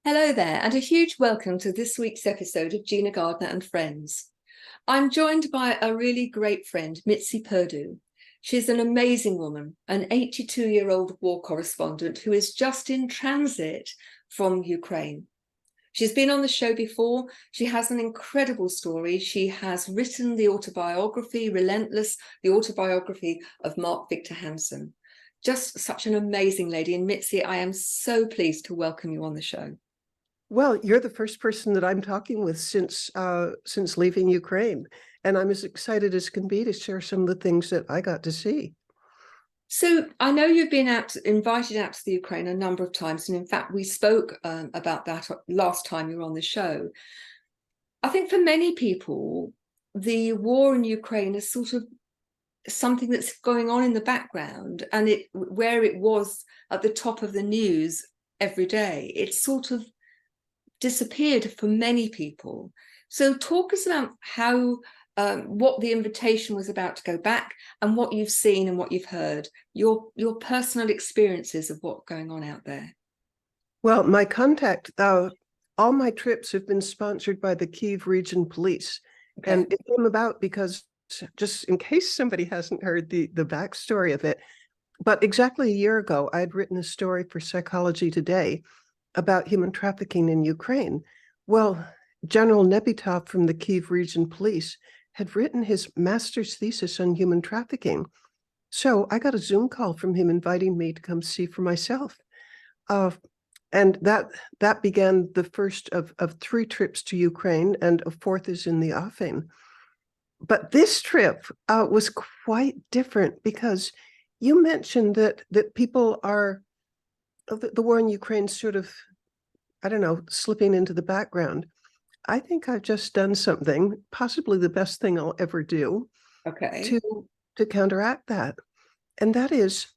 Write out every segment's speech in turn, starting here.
Hello there, and a huge welcome to this week's episode of Gina Gardiner and Friends. I'm joined by a really great friend, Mitzi Perdue. She's an amazing woman, an 82-year-old war correspondent who is just in transit from Ukraine. She's been on the show before. She has an incredible story. She has written the autobiography, Relentless, the autobiography of Mark Victor Hansen. Just such an amazing lady. And Mitzi, I am so pleased to welcome you on the show. Well, you're the first person that I'm talking with since leaving Ukraine, and I'm as excited as can be to share some of the things that I got to see. So I know you've been invited out to the Ukraine a number of times, and in fact, we spoke about that last time you were on the show. I think for many people, the war in Ukraine is sort of something that's going on in the background, and where it was at the top of the news every day, it's sort of disappeared for many people. So talk us about how what the invitation was about to go back, and what you've seen and what you've heard, your personal experiences of what's going on out there. Well, my contact, all my trips have been sponsored by the Kyiv Region Police. Okay. And it came about because, just in case somebody hasn't heard the backstory of it, but exactly a year ago, I had written a story for Psychology Today about human trafficking in Ukraine. Well, General Nebitov from the Kyiv Region Police had written his master's thesis on human trafficking. So I got a Zoom call from him inviting me to come see for myself. And that began the first of 3 trips to Ukraine, and a 4th is in the offing. But this trip was quite different, because you mentioned that people are, the war in Ukraine sort of, I don't know, slipping into the background. I think I've just done something, possibly the best thing I'll ever do, to counteract that. And that is,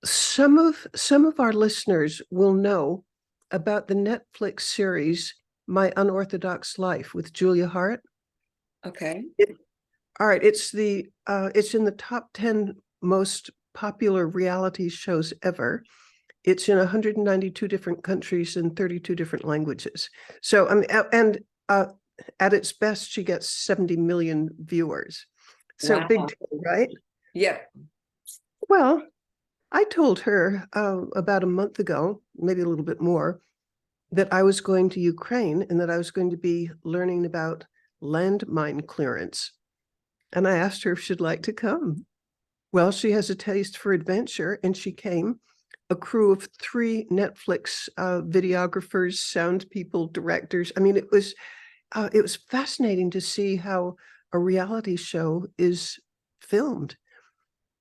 some of our listeners will know about the Netflix series My Unorthodox Life with Julia Hart. Okay. All right, it's in the top 10 most popular reality shows ever. It's in 192 different countries and 32 different languages. So, at its best, she gets 70 million viewers. So, wow. Big deal, right? Yeah. Well, I told her about a month ago, maybe a little bit more, that I was going to Ukraine and that I was going to be learning about landmine clearance. And I asked her if she'd like to come. Well, she has a taste for adventure, and she came. A crew of 3 Netflix videographers, sound people, directors. I mean, it was fascinating to see how a reality show is filmed.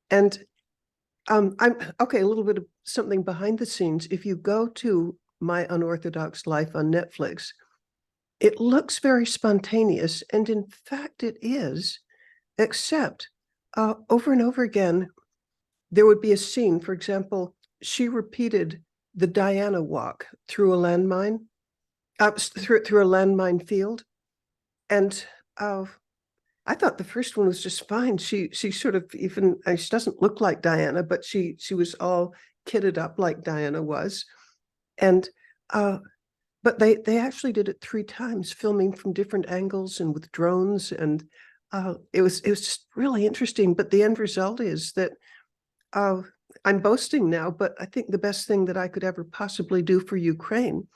And I'm okay, a little bit of something behind the scenes. If you go to My Unorthodox Life on Netflix, it looks very spontaneous, and in fact it is, except over and over again, there would be a scene. For example, she repeated the Diana walk through a landmine, through a landmine field. And I thought the first one was just fine. She sort of even, she doesn't look like Diana, but she was all kitted up like Diana was. And but they actually did it 3 times, filming from different angles and with drones. And it was just really interesting. But the end result is that I'm boasting now, but I think the best thing that I could ever possibly do for Ukraine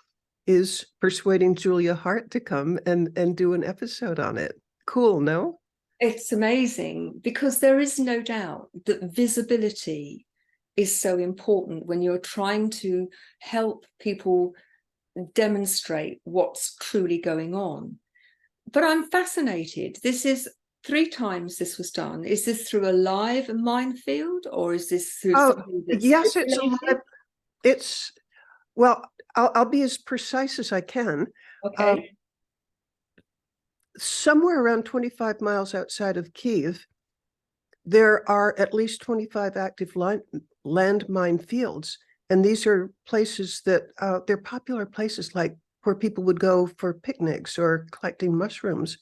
is persuading Julia Hart to come and do an episode on it. Cool, no? It's amazing, because there is no doubt that visibility is so important when you're trying to help people demonstrate what's truly going on. But I'm fascinated. This is 3 times this was done. Is this through a live minefield, or is this through something that's... Yes, it's a live. Well, I'll be as precise as I can. Okay. Somewhere around 25 miles outside of Kyiv, there are at least 25 active landmine fields. And these are places that, they're popular places, like where people would go for picnics or collecting mushrooms.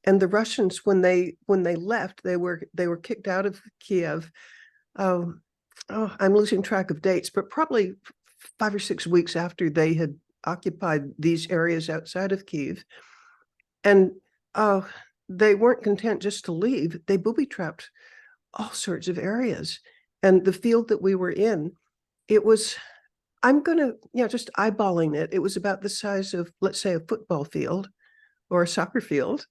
And the Russians, when they left, they were kicked out of Kiev. I'm losing track of dates, but probably 5 or 6 weeks after they had occupied these areas outside of Kyiv. And they weren't content just to leave. They booby-trapped all sorts of areas. And the field that we were in, it was, I'm going to, just eyeballing it, it was about the size of, let's say, a football field or a soccer field.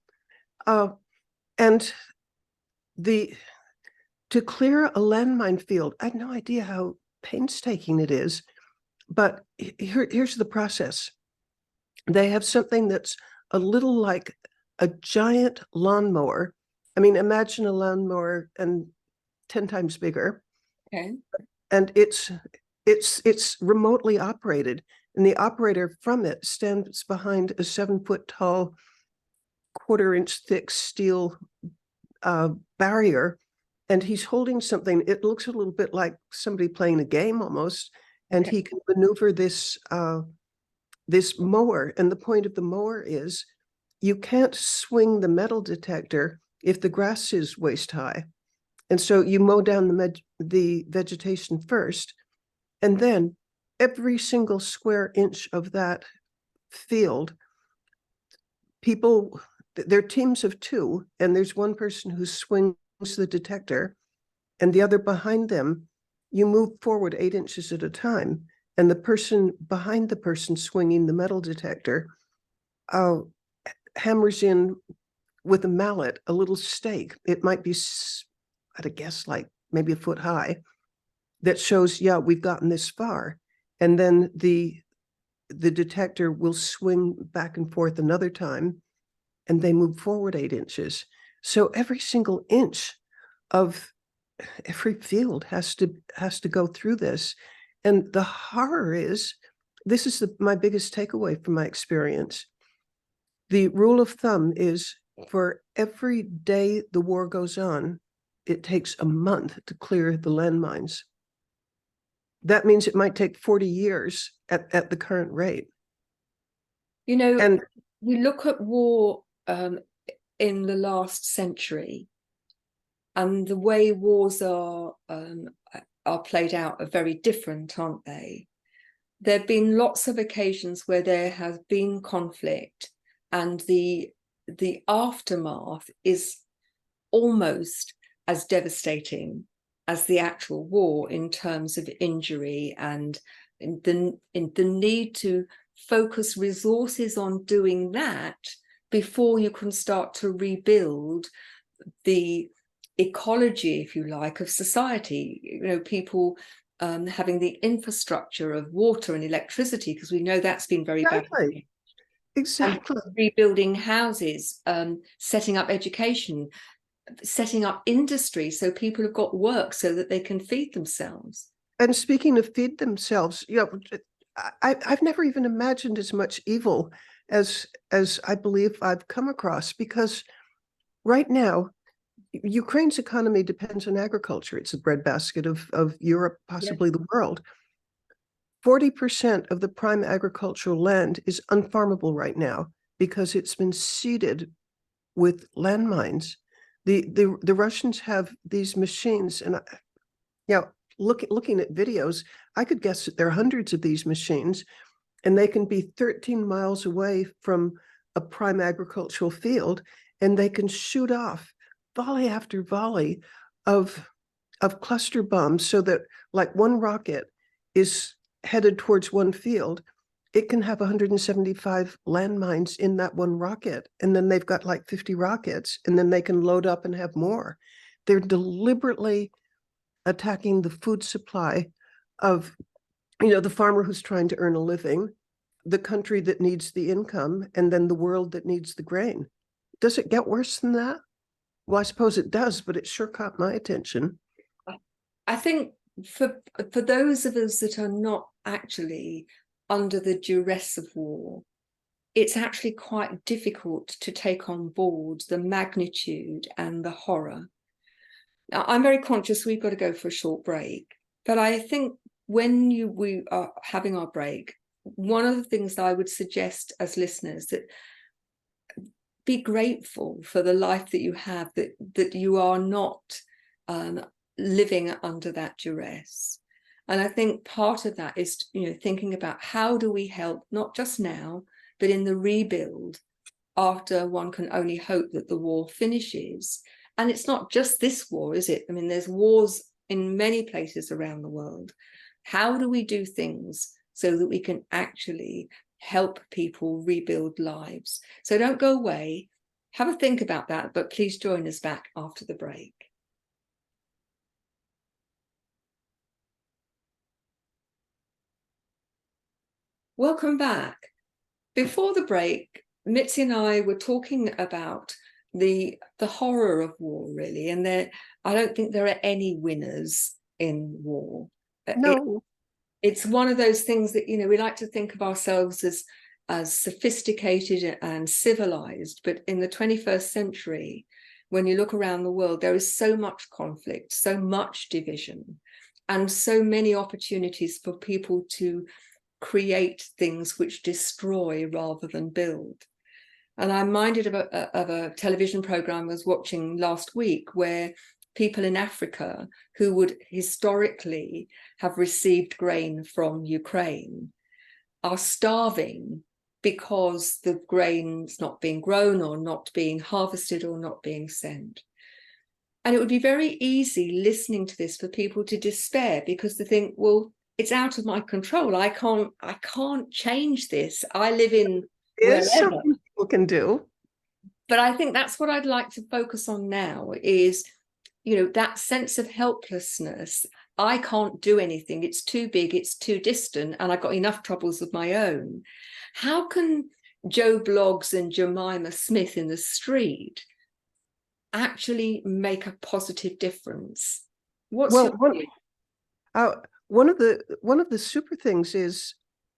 And to clear a landmine field, I had no idea how painstaking it is. But here's the process. They have something that's a little like a giant lawnmower. I mean, imagine a lawnmower and 10 times bigger. Okay. And it's remotely operated. And the operator from it stands behind a 7-foot tall, 1/4-inch thick steel barrier. And he's holding something. It looks a little bit like somebody playing a game almost. And Okay. he can maneuver this this mower. And the point of the mower is you can't swing the metal detector if the grass is waist high. And so you mow down the vegetation first, and then every single square inch of that field, they're teams of 2, and there's one person who swings the detector, and the other behind them, you move forward 8 inches at a time, and the person behind the person swinging the metal detector hammers in with a mallet a little stake. It might be, I'd guess, like maybe a foot high, that shows, yeah, we've gotten this far. And then the detector will swing back and forth another time, and they move forward 8 inches. So every single inch of every field has to go through this. And the horror is, this is my biggest takeaway from my experience. The rule of thumb is, for every day the war goes on, it takes a month to clear the landmines. That means it might take 40 years at the current rate. And we look at war in the last century, and the way wars are played out are very different, aren't they? There have been lots of occasions where there has been conflict, and the aftermath is almost as devastating as the actual war in terms of injury and the need to focus resources on doing that before you can start to rebuild the ecology, if you like, of society. People having the infrastructure of water and electricity, because we know that's been very bad. Exactly. And rebuilding houses, setting up education, setting up industry, so people have got work so that they can feed themselves. And speaking of feed themselves, I've never even imagined as much evil as I believe I've come across, because right now Ukraine's economy depends on agriculture. It's the breadbasket of Europe, possibly the world. 40% of the prime agricultural land is unfarmable right now because it's been seeded with landmines. The Russians have these machines, and looking at videos, I could guess that there are hundreds of these machines, and they can be 13 miles away from a prime agricultural field, and they can shoot off volley after volley of cluster bombs, so that, like, one rocket is headed towards one field, it can have 175 landmines in that one rocket, and then they've got like 50 rockets, and then they can load up and have more. They're deliberately attacking the food supply of, the farmer who's trying to earn a living, the country that needs the income, and then the world that needs the grain. Does it get worse than that? Well, I suppose it does, but it sure caught my attention. I think for those of us that are not actually under the duress of war, it's actually quite difficult to take on board the magnitude and the horror. Now, I'm very conscious we've got to go for a short break, but I think when we are having our break, one of the things that I would suggest as listeners, that be grateful for the life that you have, that you are not living under that duress. And I think part of that is, thinking about how do we help, not just now, but in the rebuild after one can only hope that the war finishes. And it's not just this war, is it? I mean, there's wars in many places around the world. How do we do things so that we can actually help people rebuild lives? So don't go away. Have a think about that, but please join us back after the break. Welcome back. Before the break, Mitzi and I were talking about the horror of war, really, and I don't think there are any winners in war. No. It's one of those things that, we like to think of ourselves as sophisticated and civilized, but in the 21st century, when you look around the world, there is so much conflict, so much division, and so many opportunities for people to create things which destroy rather than build. And I'm minded of a television program I was watching last week where people in Africa who would historically have received grain from Ukraine are starving because the grain's not being grown or not being harvested or not being sent. And it would be very easy listening to this for people to despair because they think, well, it's out of my control. I can't change this. I live in wherever. Something people can do. But I think that's what I'd like to focus on now is, that sense of helplessness. I can't do anything. It's too big, it's too distant, and I've got enough troubles of my own. How can Joe Bloggs and Jemima Smith in the street actually make a positive difference? What's your view? One of the super things is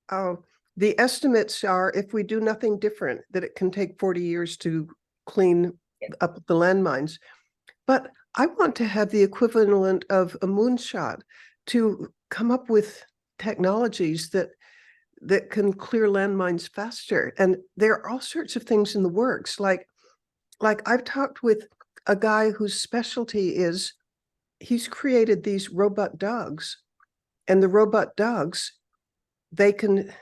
the estimates are if we do nothing different, that it can take 40 years to clean up the landmines. But I want to have the equivalent of a moonshot to come up with technologies that can clear landmines faster. And there are all sorts of things in the works. Like I've talked with a guy whose specialty is he's created these robot dogs. And the robot dogs, they can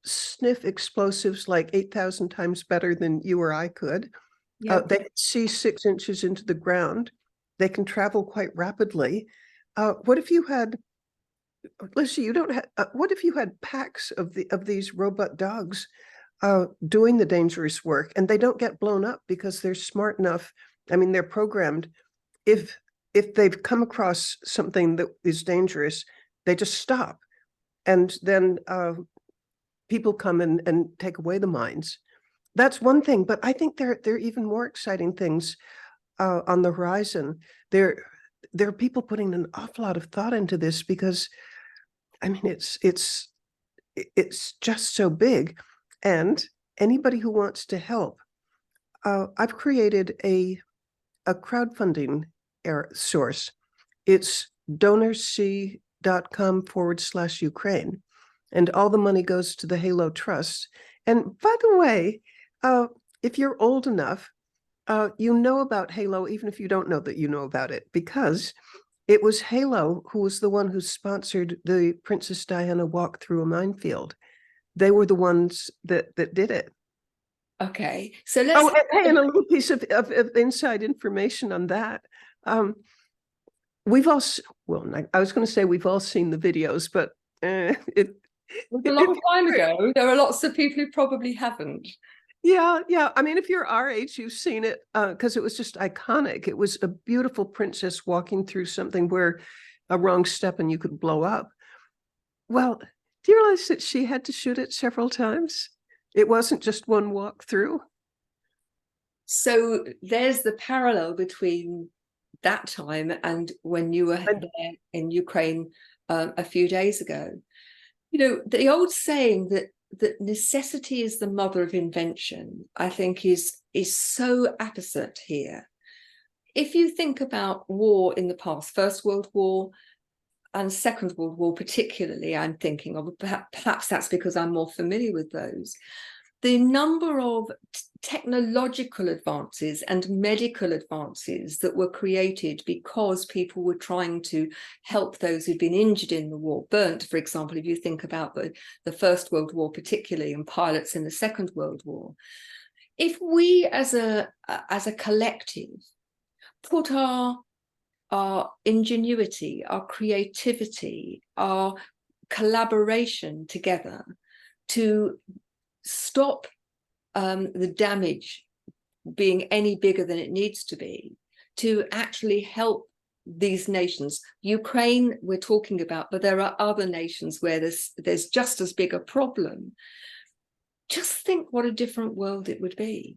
sniff explosives like 8,000 times better than you or I could. Yep. They can see 6 inches into the ground. They can travel quite rapidly. What if you had, Lucy, you don't have, what if you had packs of these robot dogs doing the dangerous work and they don't get blown up because they're smart enough. I mean, they're programmed. If they've come across something that is dangerous, they just stop. And then people come and take away the mines. That's one thing, but I think there are even more exciting things on the horizon. There are people putting an awful lot of thought into this because, I mean, it's just so big. And anybody who wants to help, I've created a crowdfunding source. It's donorc.com/Ukraine. And all the money goes to the Halo Trust. And by the way, if you're old enough, you know about Halo, even if you don't know that you know about it, because it was Halo who was the one who sponsored the Princess Diana walk through a minefield. They were the ones that did it. Okay, so let's. And a little piece of inside information on that. We've all, I was going to say we've all seen the videos, but it was a long time ago. There are lots of people who probably haven't. Yeah. I mean, if you're our age, you've seen it because it was just iconic. It was a beautiful princess walking through something where a wrong step and you could blow up. Well, do you realize that she had to shoot it several times? It wasn't just one walk through. So there's the parallel between that time and when you were there in Ukraine a few days ago. The old saying that necessity is the mother of invention, I think is so apposite here. If you think about war in the past, First World War and Second World War particularly, I'm thinking of, perhaps that's because I'm more familiar with those. the number of technological advances and medical advances that were created because people were trying to help those who'd been injured in the war, burnt, for example, if you think about the First World War particularly, and pilots in the Second World War. If we as a collective put our ingenuity, our creativity, our collaboration together to stop the damage being any bigger than it needs to be, to actually help these nations. Ukraine we're talking about, but there are other nations where there's just as big a problem. Just think what a different world it would be.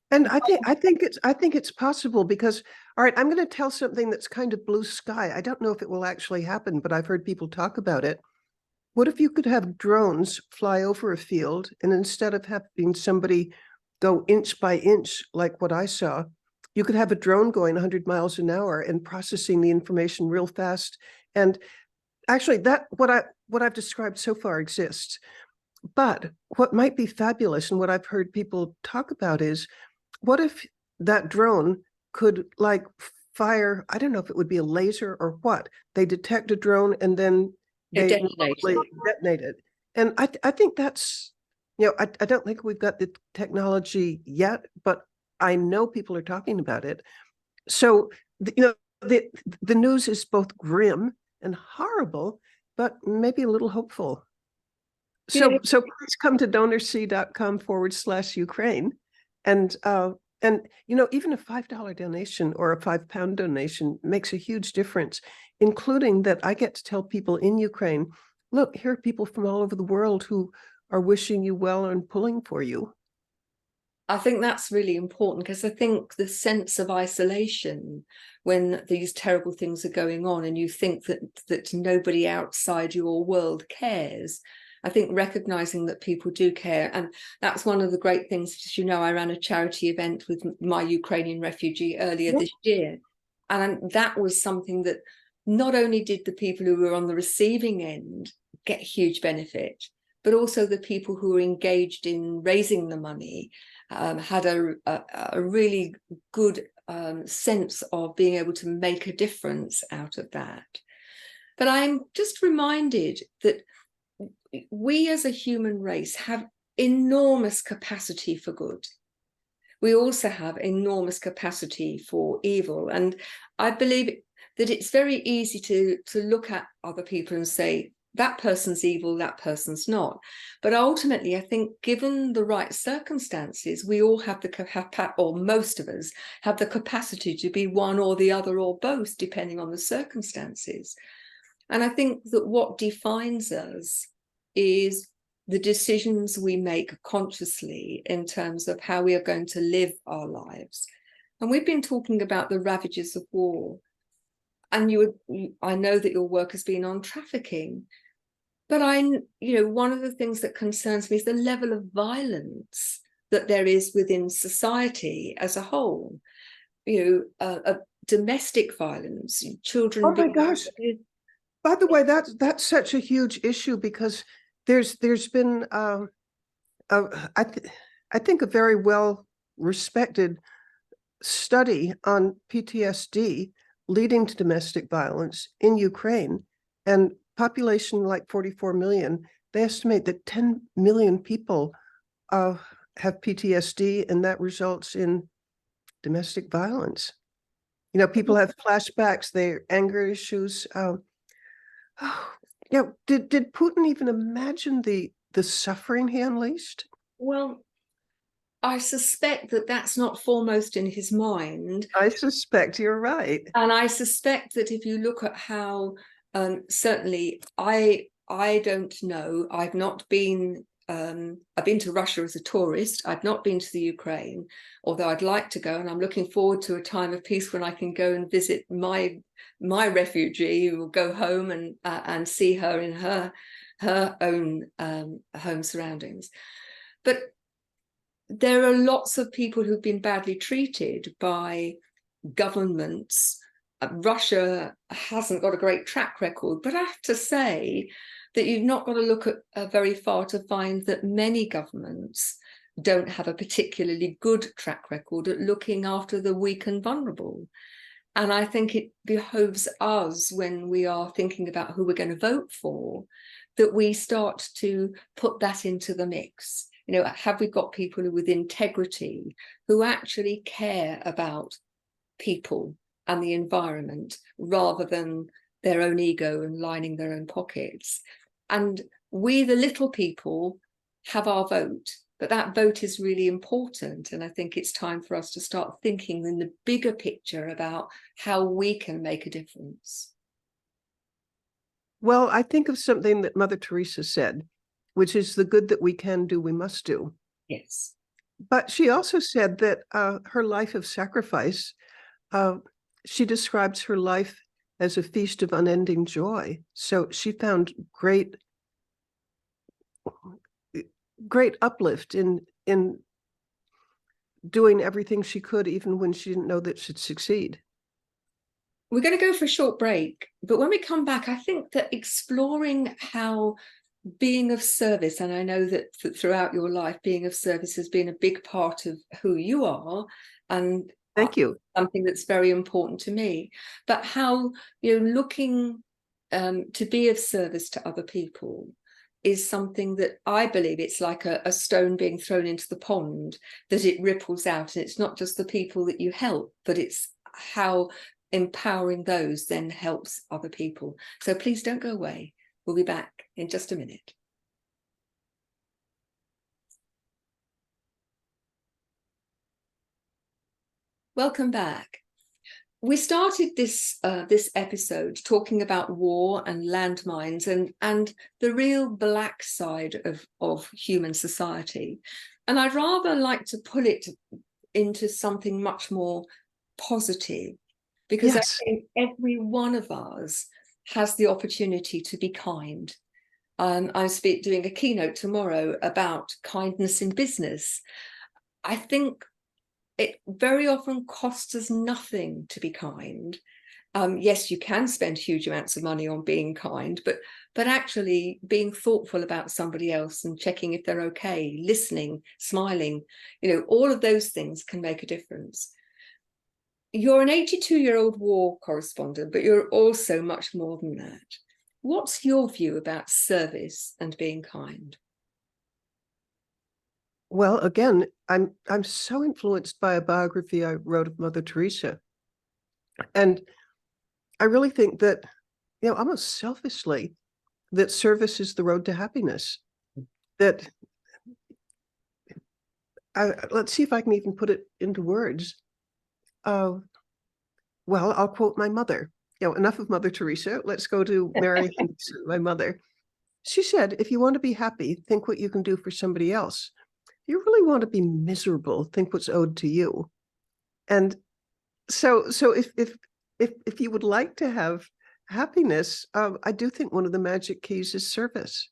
And I think it's possible because, all right, I'm going to tell something that's kind of blue sky. I don't know if it will actually happen, but I've heard people talk about it. What if you could have drones fly over a field, and instead of having somebody go inch by inch like what I saw, you could have a drone going 100 miles an hour and processing the information real fast. And actually, what I've described so far exists. But what might be fabulous, and what I've heard people talk about, is what if that drone could like fire, I don't know if it would be a laser or what, they detect a drone and then they detonate it. And I think that's, I don't think we've got the technology yet, but I know people are talking about it. So, the news is both grim and horrible, but maybe a little hopeful. So please come to donorc.com/Ukraine. And even a $5 donation or a £5 donation makes a huge difference, including that I get to tell people in Ukraine, look, here are people from all over the world who are wishing you well and pulling for you. I think that's really important, because I think the sense of isolation when these terrible things are going on and you think that nobody outside your world cares, I think recognizing that people do care. And that's one of the great things. As you know, I ran a charity event with my Ukrainian refugee earlier this year. And that was something that not only did the people who were on the receiving end get huge benefit, but also the people who were engaged in raising the money had a really good sense of being able to make a difference out of that. But I'm just reminded that we as a human race have enormous capacity for good. We also have enormous capacity for evil. And I believe that it's very easy to look at other people and say, that person's evil, that person's not. But ultimately, I think given the right circumstances, we all have the capacity, or most of us have the capacity to be one or the other or both, depending on the circumstances. And I think that what defines us is the decisions we make consciously in terms of how we are going to live our lives. And we've been talking about the ravages of war. And I know that your work has been on trafficking. But one of the things that concerns me is the level of violence that there is within society as a whole. Domestic violence, children. Oh my gosh! By the way, that's such a huge issue, because there's been I think a very well respected study on PTSD leading to domestic violence in Ukraine, and population like 44 million, they estimate that 10 million people have PTSD, and that results in domestic violence. People have flashbacks, their anger issues. Did Putin even imagine the suffering he unleashed? Well, I suspect that that's not foremost in his mind. I suspect you're right. And I suspect that if you look at how, certainly I don't know, I've not been, I've been to Russia as a tourist. I've not been to the Ukraine, although I'd like to go, and I'm looking forward to a time of peace when I can go and visit my refugee, who will go home and see her in her own home surroundings. But there are lots of people who've been badly treated by governments. Russia hasn't got a great track record, but I have to say that you've not got to look at very far to find that many governments don't have a particularly good track record at looking after the weak and vulnerable. And I think it behoves us, when we are thinking about who we're going to vote for, that we start to put that into the mix. You know, have we got people with integrity who actually care about people and the environment rather than their own ego and lining their own pockets? And we, the little people, have our vote, but that vote is really important. And I think it's time for us to start thinking in the bigger picture about how we can make a difference. Well, I think of something that Mother Teresa said, which is the good that we can do, we must do. Yes. But she also said that her life of sacrifice, she describes her life as a feast of unending joy. So she found great uplift in doing everything she could, even when she didn't know that she'd succeed. We're going to go for a short break, but when we come back, I think that exploring how being of service, and I know that throughout your life, being of service has been a big part of who you are, and thank you, something that's very important to me, but how, you know, looking to be of service to other people is something that I believe it's like a stone being thrown into the pond, that it ripples out, and it's not just the people that you help, but it's how empowering those then helps other people. So please don't go away. We'll be back in just a minute. Welcome back. We started this episode talking about war and landmines and the real black side of human society. And I'd rather like to pull it into something much more positive, because yes. I think every one of us has the opportunity to be kind. I'm doing a keynote tomorrow about kindness in business. I think it very often costs us nothing to be kind. Yes, you can spend huge amounts of money on being kind, but actually being thoughtful about somebody else and checking if they're okay, listening, smiling, you know, all of those things can make a difference. You're an 82-year-old war correspondent, but you're also much more than that. What's your view about service and being kind? Well, again, I'm so influenced by a biography I wrote of Mother Teresa. And I really think that, you know, almost selfishly, that service is the road to happiness. That let's see if I can even put it into words. Well, I'll quote my mother. You know, enough of Mother Teresa. Let's go to Mary Henderson, my mother. She said, if you want to be happy, think what you can do for somebody else. If you really want to be miserable, think what's owed to you. And so if you would like to have happiness, I do think one of the magic keys is service.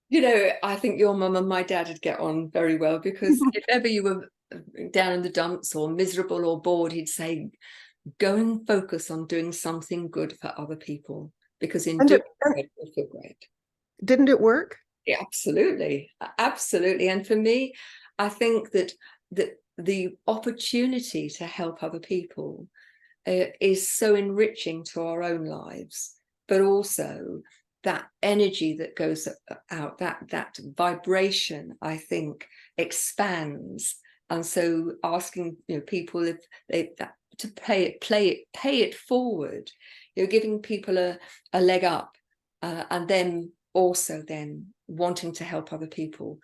You know, I think your mum and my dad would get on very well, because if ever you were down in the dumps or miserable or bored, he'd say, go and focus on doing something good for other people, because in doing it, you'll feel great. Didn't it work? Yeah, absolutely. Absolutely. And for me, I think that the opportunity to help other people is so enriching to our own lives, but also that energy that goes out, that vibration, I think, expands. And so asking, you know, people if they to pay it forward, you know, giving people a leg up, and then also then wanting to help other people,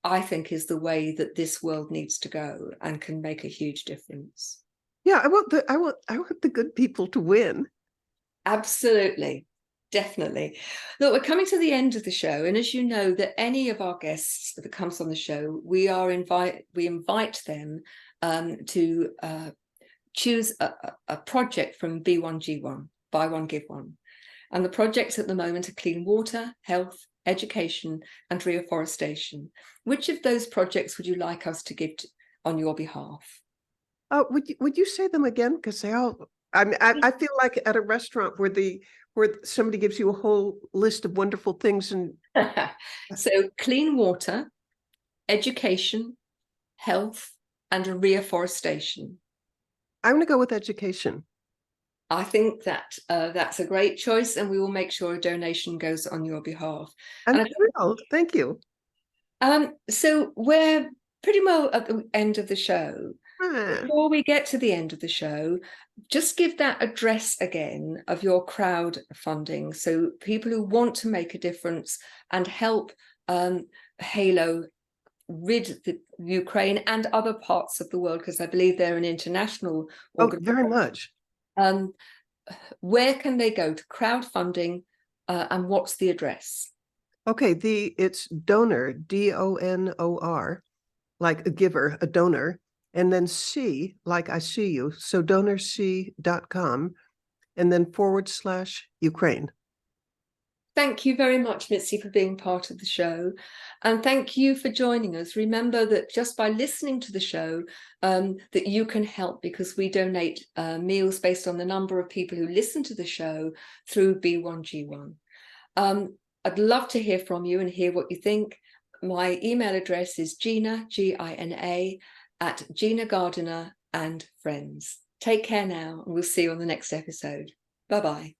I think is the way that this world needs to go and can make a huge difference. Yeah, I want the good people to win. Absolutely. Definitely. Look, we're coming to the end of the show, and as you know, that any of our guests that comes on the show, we invite them to choose a project from B1G1, Buy One Give One, and the projects at the moment are clean water, health, education, and reforestation. Which of those projects would you like us to give on your behalf? Would you say them again? Because they all. I feel like at a restaurant where somebody gives you a whole list of wonderful things and. So clean water, education, health, and reforestation. I'm going to go with education. I think that that's a great choice, and we will make sure a donation goes on your behalf. I'm And thrilled. Thank you. so we're pretty well at the end of the show. Before we get to the end of the show, just give that address again of your crowdfunding, so people who want to make a difference and help Halo rid the Ukraine and other parts of the world, because I believe they're an international organization. Very much. Where can they go to crowdfunding, and what's the address? Okay, it's donor, DONOR, like a giver, a donor, and then C, like I see you, so donorc.com, and then /Ukraine. Thank you very much, Mitzi, for being part of the show. And thank you for joining us. Remember that just by listening to the show, that you can help, because we donate meals based on the number of people who listen to the show through B1G1. I'd love to hear from you and hear what you think. My email address is Gina, Gina, at Gina Gardiner and Friends. Take care now, and we'll see you on the next episode. Bye-bye.